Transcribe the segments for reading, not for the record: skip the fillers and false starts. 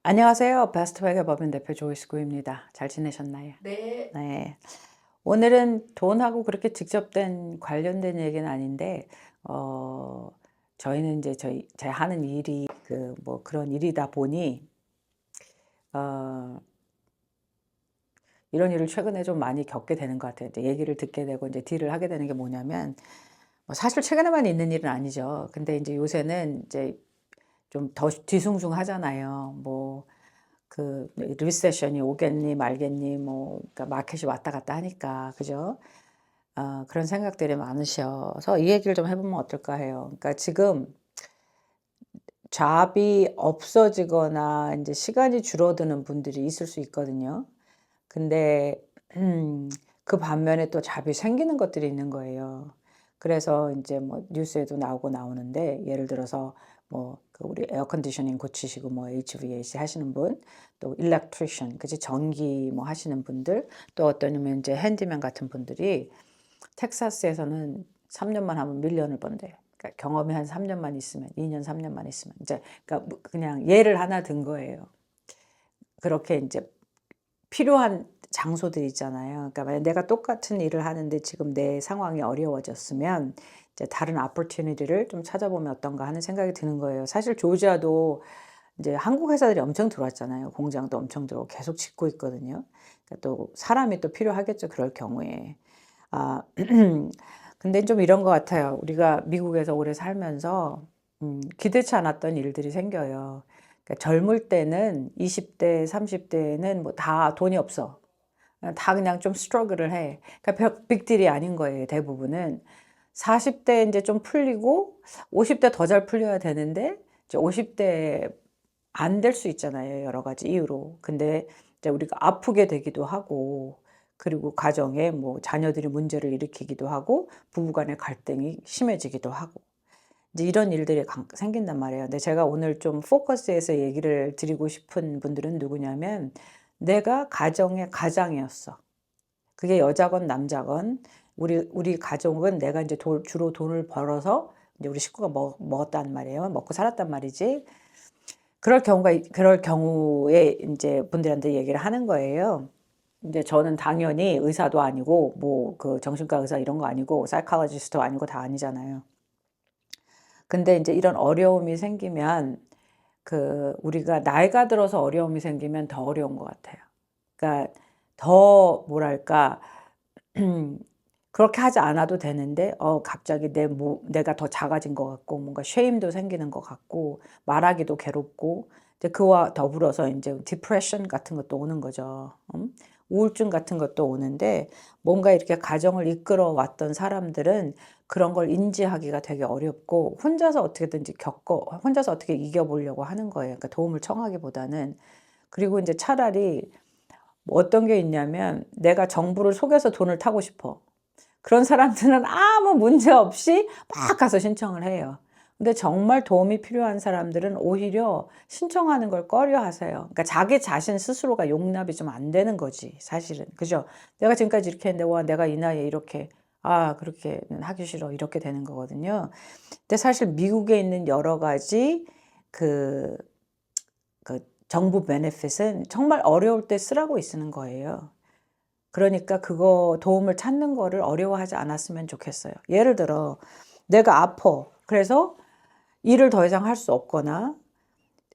안녕하세요. 베스트백의 법인 대표 조이스 구입니다. 잘 지내셨나요? 네. 네. 오늘은 돈하고 그렇게 직접된 관련된 얘기는 아닌데, 어, 저희는 이제 제 하는 일이 뭐 그런 일이다 보니, 어, 이런 일을 최근에 좀 많이 겪게 되는 것 같아요. 이제 얘기를 듣게 되고 이제 딜을 하게 되는 게 뭐냐면, 뭐 사실 최근에만 있는 일은 아니죠. 근데 이제 요새는 이제 좀 더 뒤숭숭하잖아요. 뭐, 리세션이 오겠니 말겠니 뭐 그러니까 마켓이 왔다 갔다 하니까 그죠? 그런 생각들이 많으셔서 이 얘기를 좀 해보면 어떨까 해요. 그러니까 지금 잡이 없어지거나 이제 시간이 줄어드는 분들이 있을 수 있거든요. 근데 그 반면에 또 잡이 생기는 것들이 있는 거예요. 그래서 이제 뭐 뉴스에도 나오는데 예를 들어서 뭐 우리 에어컨디셔닝 고치시고 뭐 HVAC 하시는 분, 또 일렉트리션, 그지 전기 뭐 하시는 분들, 또 어떠냐면 이제 핸디맨 같은 분들이 텍사스에서는 3년만 하면 밀리언을 번대요. 그러니까 경험이 한 3년만 있으면, 2년, 3년만 있으면 이제 그러니까 그냥 예를 하나 든 거예요. 그렇게 이제 필요한 장소들 있잖아요. 그러니까 만약 내가 똑같은 일을 하는데 지금 내 상황이 어려워졌으면 이제 다른 opportunity를 좀 찾아보면 어떤가 하는 생각이 드는 거예요. 사실 조지아도 이제 한국 회사들이 엄청 들어왔잖아요. 공장도 엄청 들어오고 계속 짓고 있거든요. 그러니까 또 사람이 또 필요하겠죠. 그럴 경우에. 아, 근데 좀 이런 것 같아요. 우리가 미국에서 오래 살면서 기대치 않았던 일들이 생겨요. 그러니까 젊을 때는 20대, 30대는 뭐 다 돈이 없어. 다 그냥 좀 스트러글을 해. 그러니까 빅딜이 아닌 거예요. 대부분은. 40대 이제 좀 풀리고 50대 더 잘 풀려야 되는데 이제 50대 안 될 수 있잖아요. 여러 가지 이유로. 근데 이제 우리가 아프게 되기도 하고 그리고 가정에 뭐 자녀들이 문제를 일으키기도 하고 부부 간의 갈등이 심해지기도 하고 이제 이런 일들이 생긴단 말이에요. 근데 제가 오늘 좀 포커스해서 얘기를 드리고 싶은 분들은 누구냐면 내가 가정의 가장이었어. 그게 여자건 남자건 우리 가족은 내가 이제 주로 돈을 벌어서 이제 우리 식구가 먹었단 말이에요. 먹고 살았단 말이지. 그럴 경우에 이제 분들한테 얘기를 하는 거예요. 이제 저는 당연히 의사도 아니고 뭐 정신과 의사 이런 거 아니고 사이콜로지스트도 아니고 다 아니잖아요. 근데 이제 이런 어려움이 생기면 우리가 나이가 들어서 어려움이 생기면 더 어려운 것 같아요. 그러니까 더 뭐랄까 그렇게 하지 않아도 되는데 갑자기 내가 더 작아진 것 같고 뭔가 쉐임도 생기는 것 같고 말하기도 괴롭고 이제 그와 더불어서 이제 디프레션 같은 것도 오는 거죠. 우울증 같은 것도 오는데 뭔가 이렇게 가정을 이끌어 왔던 사람들은 그런 걸 인지하기가 되게 어렵고 혼자서 어떻게든지 혼자서 어떻게 이겨보려고 하는 거예요. 그러니까 도움을 청하기보다는. 그리고 이제 차라리 뭐 어떤 게 있냐면 내가 정부를 속여서 돈을 타고 싶어. 그런 사람들은 아무 문제 없이 막 가서 신청을 해요. 근데 정말 도움이 필요한 사람들은 오히려 신청하는 걸 꺼려 하세요. 그러니까 자기 자신 스스로가 용납이 좀 안 되는 거지, 사실은. 그죠? 내가 지금까지 이렇게 했는데, 와, 내가 이 나이에 이렇게, 그렇게는 하기 싫어. 이렇게 되는 거거든요. 근데 사실 미국에 있는 여러 가지 그, 정부 베네핏은 정말 어려울 때 쓰라고 쓰는 거예요. 그러니까 그거 도움을 찾는 거를 어려워하지 않았으면 좋겠어요. 예를 들어 내가 아파. 그래서 일을 더 이상 할 수 없거나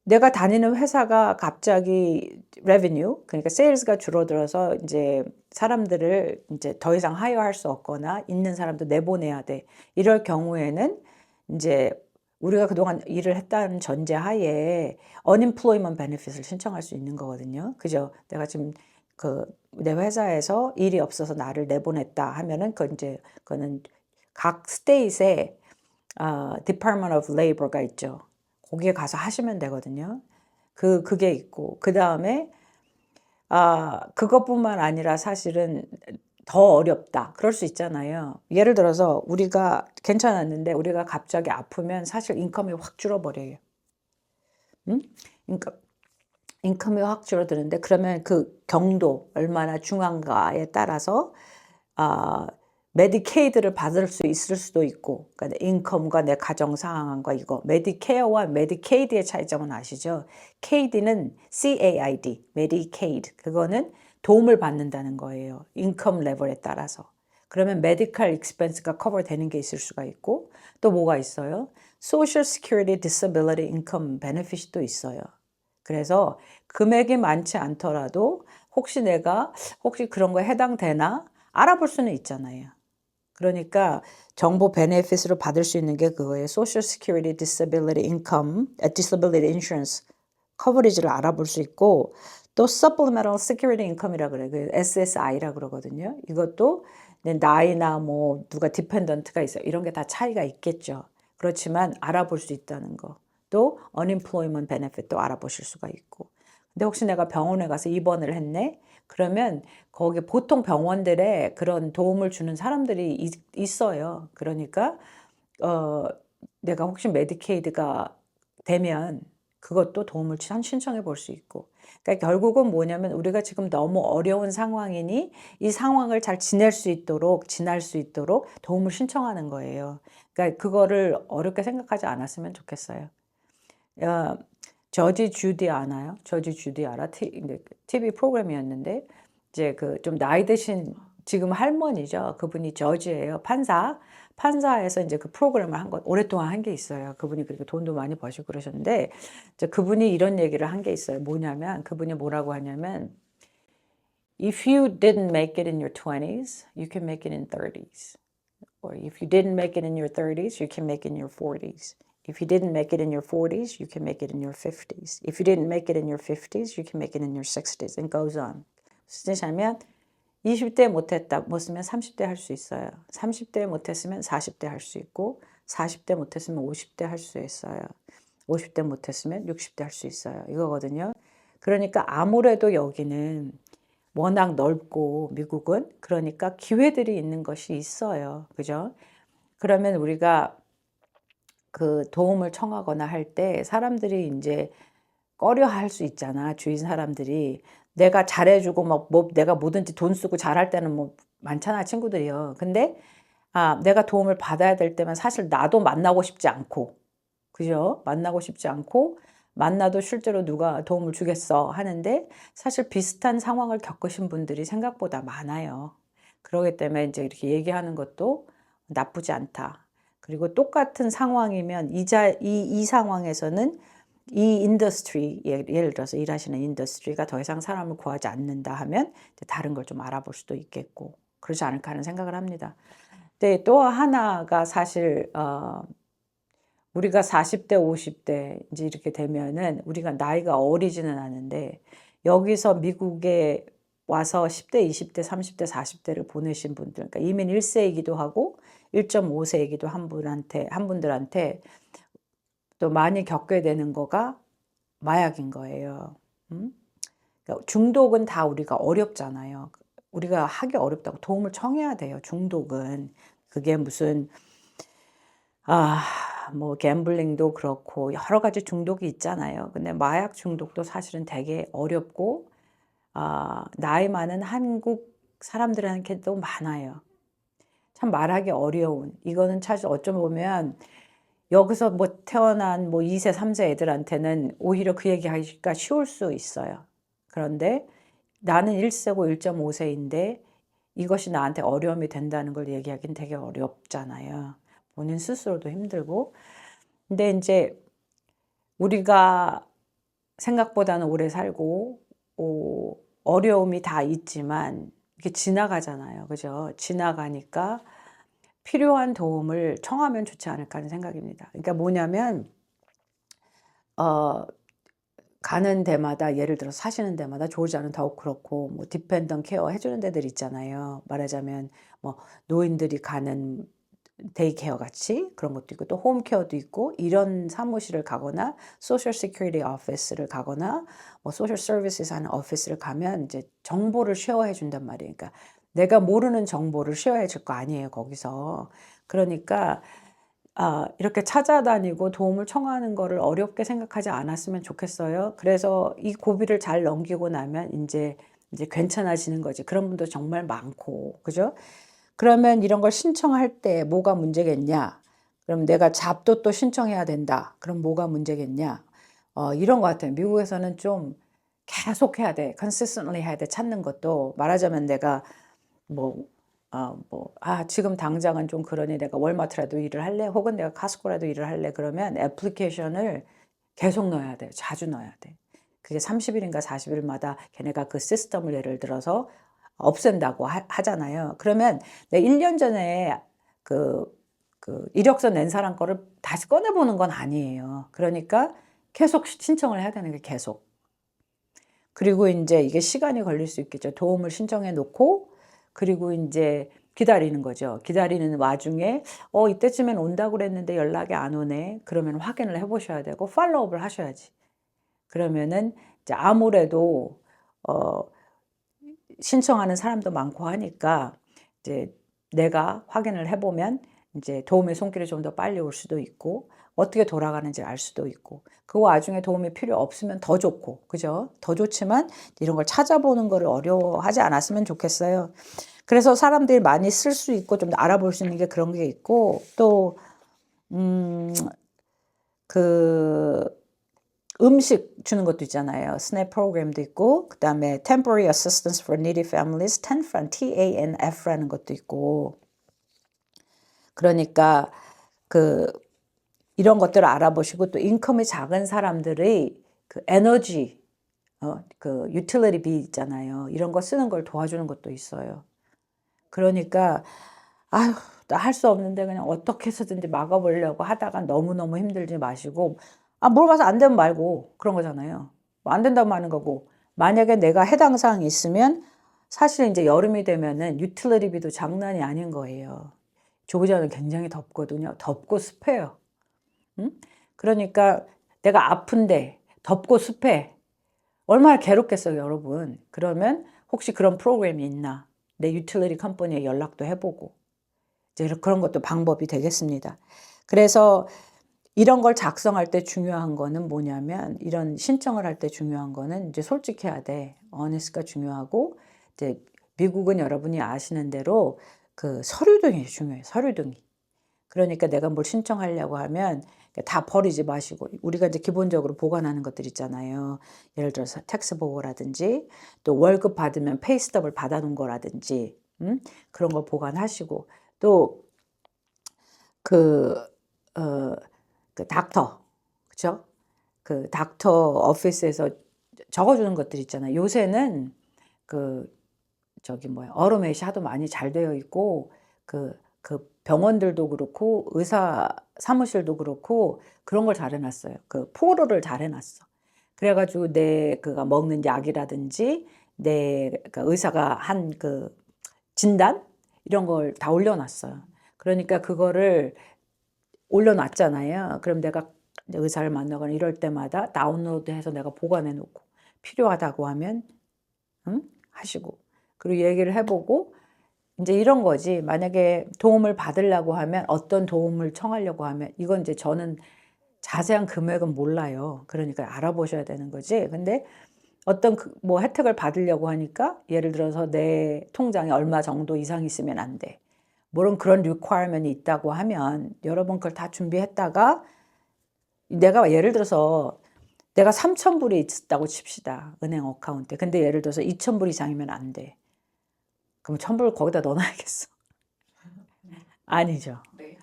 내가 다니는 회사가 갑자기 revenue, 그러니까 세일즈가 줄어들어서 이제 사람들을 이제 더 이상 하이어할 수 없거나 있는 사람도 내보내야 돼. 이럴 경우에는 이제 우리가 그동안 일을 했다는 전제 하에 unemployment benefit을 신청할 수 있는 거거든요. 그죠? 내가 지금 내 회사에서 일이 없어서 나를 내보냈다 하면은 그거는 각 스테이트에 Department of Labor가 있죠. 거기에 가서 하시면 되거든요. 그게 있고 그다음에 그것뿐만 아니라 사실은 더 어렵다. 그럴 수 있잖아요. 예를 들어서 우리가 괜찮았는데 우리가 갑자기 아프면 사실 인컴이 확 줄어버려요. 응? 그러니까 인컴이 확 줄어드는데 그러면 그 경도 얼마나 중한가에 따라서 메디케이드를 받을 수 있을 수도 있고, 그러니까 내 인컴과 내 가정 상황과 이거 메디케어와 메디케이드의 차이점은 아시죠? KD는 CAID, 메디케이드. 그거는 도움을 받는다는 거예요. 인컴 레벨에 따라서. 그러면 메디컬 익스펜스가 커버 되는 게 있을 수가 있고, 또 뭐가 있어요? Social Security Disability Income Benefit이 또 있어요. 그래서 금액이 많지 않더라도 혹시 그런 거에 해당되나 알아볼 수는 있잖아요. 그러니까 정보 베네핏으로 받을 수 있는 게 그거예요. Social Security Disability Income, Disability Insurance 커버리지를 알아볼 수 있고, 또 Supplemental Security Income이라 그래요. 그 SSI라 그러거든요. 이것도 나이나 뭐 누가 디펜던트가 있어요. 이런 게 다 차이가 있겠죠. 그렇지만 알아볼 수 있다는 거. 또 Unemployment Benefit도 알아보실 수가 있고. 근데 혹시 내가 병원에 가서 입원을 했네? 그러면 거기 보통 병원들에 그런 도움을 주는 사람들이 있어요. 그러니까 내가 혹시 메디케이드가 되면 그것도 도움을 신청해 볼 수 있고. 그러니까 결국은 뭐냐면 우리가 지금 너무 어려운 상황이니 이 상황을 잘 지날 수 있도록 도움을 신청하는 거예요. 그러니까 그거를 어렵게 생각하지 않았으면 좋겠어요. 저지 주디 아나요? 저지 주디 알아? TV 프로그램이었는데 이제 그 좀 나이 드신 지금 할머니죠. 그분이 저지예요. 판사에서 이제 그 프로그램을 오랫동안 한 게 있어요. 그분이 그렇게 돈도 많이 버시고 그러셨는데 이제 그분이 이런 얘기를 한 게 있어요. 뭐냐면 그분이 뭐라고 하냐면 If you didn't make it in your 20s, you can make it in 30s. Or if you didn't make it in your 30s, you can make it in your 40s. If you didn't make it in your 40s, you can make it in your 50s. If you didn't make it in your 50s, you can make it in your 60s. And goes on. 무슨 뜻이냐면 20대 못했으면 30대 할 수 있어요. 30대 못했으면 40대 할 수 있고 40대 못했으면 50대 할 수 있어요. 50대 못했으면 60대 할 수 있어요. 이거거든요. 그러니까 아무래도 여기는 워낙 넓고 미국은 그러니까 기회들이 있는 것이 있어요. 그죠? 그러면 우리가 그 도움을 청하거나 할 때 사람들이 이제 꺼려 할 수 있잖아. 주위 사람들이 내가 잘해주고 내가 뭐든지 돈 쓰고 잘할 때는 뭐 많잖아 친구들이요. 근데 내가 도움을 받아야 될 때만 사실 나도 만나고 싶지 않고 그죠? 만나고 싶지 않고 만나도 실제로 누가 도움을 주겠어 하는데 사실 비슷한 상황을 겪으신 분들이 생각보다 많아요. 그러기 때문에 이제 이렇게 얘기하는 것도 나쁘지 않다. 그리고 똑같은 상황이면 이 상황에서는 이 인더스트리, 예를 들어서 일하시는 인더스트리가 더 이상 사람을 구하지 않는다 하면 다른 걸 좀 알아볼 수도 있겠고 그러지 않을까 하는 생각을 합니다. 근데 또 하나가 사실 우리가 40대, 50대 이제 이렇게 되면은 우리가 나이가 어리지는 않은데 여기서 미국에 와서 10대, 20대, 30대, 40대를 보내신 분들, 그러니까 이민 1세이기도 하고 1.5세이기도 한 분들한테 또 많이 겪게 되는 거가 마약인 거예요. 그러니까 중독은 다 우리가 어렵잖아요. 우리가 하기 어렵다고 도움을 청해야 돼요. 중독은 그게 무슨 뭐 갬블링도 그렇고 여러 가지 중독이 있잖아요. 근데 마약 중독도 사실은 되게 어렵고 나이 많은 한국 사람들한테도 많아요. 참 말하기 어려운 이거는 사실 어쩜 보면 여기서 뭐 태어난 뭐 2세, 3세 애들한테는 오히려 그 얘기하기가 쉬울 수 있어요. 그런데 나는 1세고 1.5세인데 이것이 나한테 어려움이 된다는 걸 얘기하기는 되게 어렵잖아요. 본인 스스로도 힘들고. 근데 이제 우리가 생각보다는 오래 살고 어려움이 다 있지만 이게 지나가잖아요. 그죠? 지나가니까 필요한 도움을 청하면 좋지 않을까 하는 생각입니다. 그러니까 뭐냐면 가는 데마다 예를 들어 사시는 데마다 조지아는 더욱 그렇고 뭐 디펜던 케어 해주는 데들 있잖아요. 말하자면 뭐 노인들이 가는 데이케어 같이 그런 것도 있고 또 홈케어도 있고 이런 사무실을 가거나 소셜 시큐리티 오피스를 가거나 뭐 소셜 서비스 하는 오피스를 가면 이제 정보를 쉐어해 준단 말이에요. 그러니까 내가 모르는 정보를 쉐어해 줄 거 아니에요, 거기서. 그러니까 이렇게 찾아다니고 도움을 청하는 거를 어렵게 생각하지 않았으면 좋겠어요. 그래서 이 고비를 잘 넘기고 나면 이제 괜찮아지는 거지. 그런 분도 정말 많고, 그죠? 그러면 이런 걸 신청할 때 뭐가 문제겠냐? 그럼 내가 잡도 또 신청해야 된다. 그럼 뭐가 문제겠냐? 이런 것 같아요. 미국에서는 좀 계속 해야 돼. consistently 해야 돼. 찾는 것도 말하자면 내가 뭐, 지금 당장은 좀 그러니 내가 월마트라도 일을 할래? 혹은 내가 카스코라도 일을 할래? 그러면 애플리케이션을 계속 넣어야 돼. 자주 넣어야 돼. 그게 30일인가 40일마다 걔네가 그 시스템을 예를 들어서 없앤다고 하잖아요. 그러면 내 1년 전에 그 이력서 낸 사람 거를 다시 꺼내보는 건 아니에요. 그러니까 계속 신청을 해야 되는 게 계속. 그리고 이제 이게 시간이 걸릴 수 있겠죠. 도움을 신청해 놓고, 그리고 이제 기다리는 거죠. 기다리는 와중에, 이때쯤엔 온다고 그랬는데 연락이 안 오네. 그러면 확인을 해 보셔야 되고, 팔로우업을 하셔야지. 그러면은 이제 아무래도, 신청하는 사람도 많고 하니까, 이제 내가 확인을 해 보면, 이제 도움의 손길이 좀 더 빨리 올 수도 있고, 어떻게 돌아가는지 알 수도 있고, 그 와중에 도움이 필요 없으면 더 좋고, 그죠? 더 좋지만 이런 걸 찾아보는 거를 어려워하지 않았으면 좋겠어요. 그래서 사람들이 많이 쓸 수 있고 좀 알아볼 수 있는 게 그런 게 있고, 또, 그, 음식 주는 것도 있잖아요. 스냅 프로그램도 있고, 그 다음에 Temporary Assistance for Needy Families, TANF, TANF라는 것도 있고, 그러니까 이런 것들을 알아보시고, 또 인컴이 작은 사람들의 그 에너지, 그 유틸리티 비 있잖아요. 이런 거 쓰는 걸 도와주는 것도 있어요. 그러니까 아휴, 나 할 수 없는데 그냥 어떻게 해서든지 막아보려고 하다가 너무너무 힘들지 마시고, 물어봐서 안 되면 말고 그런 거잖아요. 안 된다고 하는 거고, 만약에 내가 해당 사항이 있으면 사실 이제 여름이 되면은 유틸리티 비도 장난이 아닌 거예요. 조기자는 굉장히 덥거든요. 덥고 습해요. 응? 그러니까 내가 아픈데 덥고 습해. 얼마나 괴롭겠어요, 여러분. 그러면 혹시 그런 프로그램이 있나? 내 유틸리티 컴퍼니에 연락도 해보고. 이제 그런 것도 방법이 되겠습니다. 그래서 이런 걸 작성할 때 중요한 거는 뭐냐면, 이런 신청을 할 때 중요한 거는 이제 솔직해야 돼. 어니스가 중요하고, 이제 미국은 여러분이 아시는 대로 그 서류 등이 중요해요. 서류 등이. 그러니까 내가 뭘 신청하려고 하면 다 버리지 마시고, 우리가 이제 기본적으로 보관하는 것들 있잖아요. 예를 들어서 텍스 보고라든지, 또 월급 받으면 페이스톱을 받아놓은 거라든지, 그런 거 보관하시고, 또 그, 어, 그 닥터, 그쵸? 그 닥터 오피스에서 적어주는 것들 있잖아요. 요새는 그 어로메이시 하도 많이 잘 되어 있고, 그 병원들도 그렇고, 의사 사무실도 그렇고, 그런 걸 잘 해놨어요. 그 포로를 잘 해놨어. 그래가지고 그가 먹는 약이라든지, 그 의사가 한 그 진단? 이런 걸 다 올려놨어요. 그러니까 그거를 올려놨잖아요. 그럼 내가 의사를 만나거나 이럴 때마다 다운로드해서 내가 보관해 놓고, 필요하다고 하면 하시고, 그리고 얘기를 해보고, 이제 이런 거지. 만약에 도움을 받으려고 하면, 어떤 도움을 청하려고 하면, 이건 이제 저는 자세한 금액은 몰라요. 그러니까 알아보셔야 되는 거지. 근데 어떤 뭐 혜택을 받으려고 하니까, 예를 들어서 내 통장에 얼마 정도 이상 있으면 안 돼. 물론 그런 리퀘어먼이 있다고 하면 여러분 그걸 다 준비했다가, 내가 예를 들어서 내가 3,000불이 있다고 칩시다. 은행 어카운트에. 근데 예를 들어서 2,000불 이상이면 안 돼. 그럼 1,000불 거기다 넣어놔야겠어. 아니죠. 네.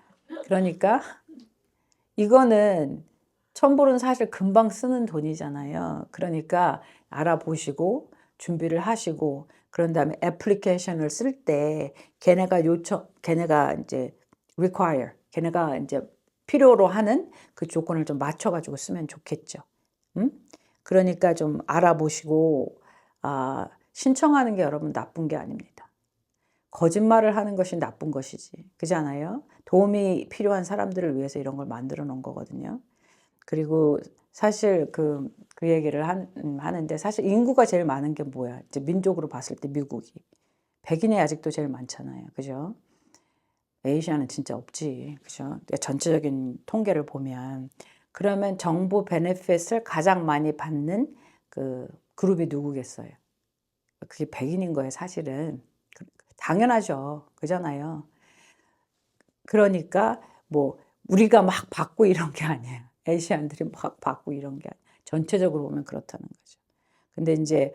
그러니까 이거는 1,000불은 사실 금방 쓰는 돈이잖아요. 그러니까 알아보시고 준비를 하시고, 그런 다음에 애플리케이션을 쓸 때 걔네가 이제 require, 걔네가 이제 필요로 하는 그 조건을 좀 맞춰가지고 쓰면 좋겠죠. 그러니까 좀 알아보시고, 신청하는 게 여러분 나쁜 게 아닙니다. 거짓말을 하는 것이 나쁜 것이지. 그렇잖아요. 도움이 필요한 사람들을 위해서 이런 걸 만들어 놓은 거거든요. 그리고 사실 그 얘기를 하는데, 사실 인구가 제일 많은 게 뭐야? 이제 민족으로 봤을 때 미국이. 백인이 아직도 제일 많잖아요. 그죠? 에이시아는 진짜 없지. 그죠? 그러니까 전체적인 통계를 보면. 그러면 정부 베네핏을 가장 많이 받는 그 그룹이 누구겠어요? 그게 백인인 거예요, 사실은. 당연하죠. 그잖아요. 그러니까 뭐 우리가 막 받고 이런 게 아니에요. 아시안들이 막 받고 이런 게 아니에요. 전체적으로 보면 그렇다는 거죠. 근데 인제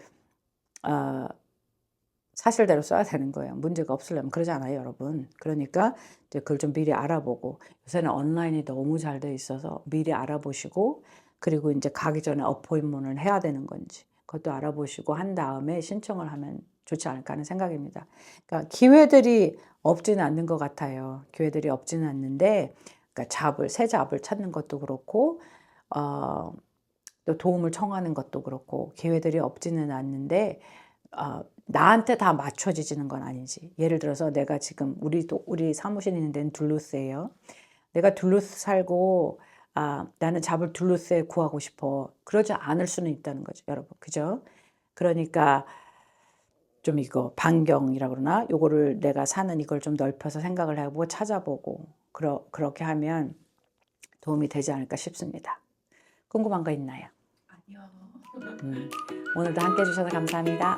사실대로 써야 되는 거예요. 문제가 없으려면. 그러지 않아요, 여러분? 그러니까 이제 그걸 좀 미리 알아보고, 요새는 온라인이 너무 잘 돼 있어서 미리 알아보시고, 그리고 인제 가기 전에 어포인트먼트를 해야 되는 건지 그것도 알아보시고 한 다음에 신청을 하면 좋지 않을까 하는 생각입니다. 그러니까 기회들이 없지는 않는 것 같아요. 기회들이 없지는 않는데, 그러니까 새 잡을 찾는 것도 그렇고 또 도움을 청하는 것도 그렇고 기회들이 없지는 않는데, 나한테 다 맞춰지지는 건 아니지. 예를 들어서 내가 지금 우리 사무실 있는 데는 둘루스예요. 내가 둘루스 살고 나는 잡을 둘루스에 구하고 싶어. 그러지 않을 수는 있다는 거죠, 여러분. 그죠? 그러니까 좀 이거 반경이라 그러나 요거를 내가 사는 이걸 좀 넓혀서 생각을 해보고 찾아보고 그렇게 하면 도움이 되지 않을까 싶습니다. 궁금한 거 있나요? 아니요. 오늘도 함께 해주셔서 감사합니다.